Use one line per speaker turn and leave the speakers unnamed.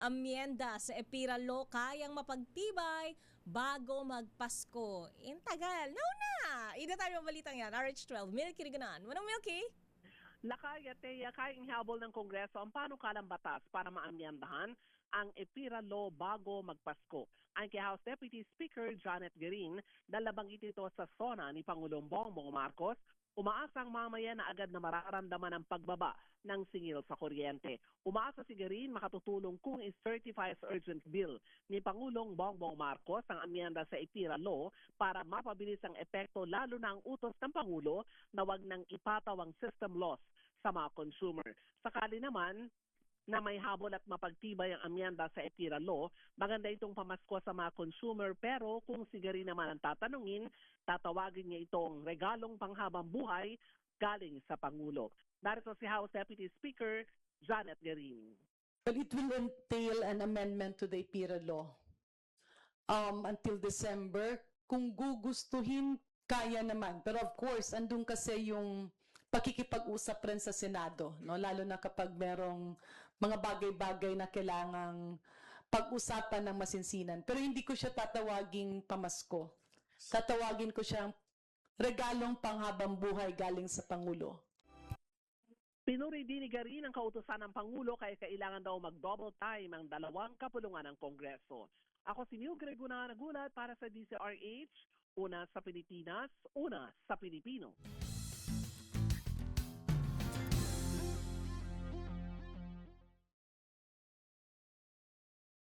amyenda sa EPIRA Law kayang mapagtibay bago magpasko. Tagal. No na! Ina tayo ang balitang yan. RH12, Milky Riganan. Manong Milky?
Lakay kayang habol ng Kongreso ang panukalang batas para maamyandahan ang EPIRA Law bago magpasko. Ang kay House Deputy Speaker Janet Garin na nabanggit ito sa SONA ni Pangulong Bongbong Marcos, umaasang mamaya na agad na mararamdaman ang pagbaba ng singil sa kuryente. Umaasa si Garin makatutulong kung is-certify as urgent bill ni Pangulong Bongbong Marcos ang amyenda sa EPIRA Law para mapabilis ang epekto lalo na ang utos ng Pangulo na wag nang ipataw ang system loss sa mga consumer. Sakali naman na may habol at mapagtibay ang amyenda sa EPIRA Law, maganda itong pamasko sa mga consumer pero kung si Garin naman ang tatanungin, tatawagin niya itong regalong panghabang buhay galing sa Pangulo. Narito si House Deputy Speaker Janet Garin.
Well, it will entail an amendment to the EPIRA law until December. Kung gugustuhin, kaya naman. Pero of course, andun kasi yung pakikipag-usap rin sa Senado, no? Lalo na kapag merong mga bagay-bagay na kailangang pag-usapan ng masinsinan. Pero hindi ko siya tatawaging pamasko. Tatawagin ko siyang regalong panghabang buhay galing sa Pangulo.
Pinuri din ni Garin ang kautusan ng Pangulo kaya kailangan daw mag-double time ang dalawang kapulungan ng Kongreso. Ako si Neil Gregorio nagulat para sa DCRH, una sa Pilipinas, una sa Pilipino.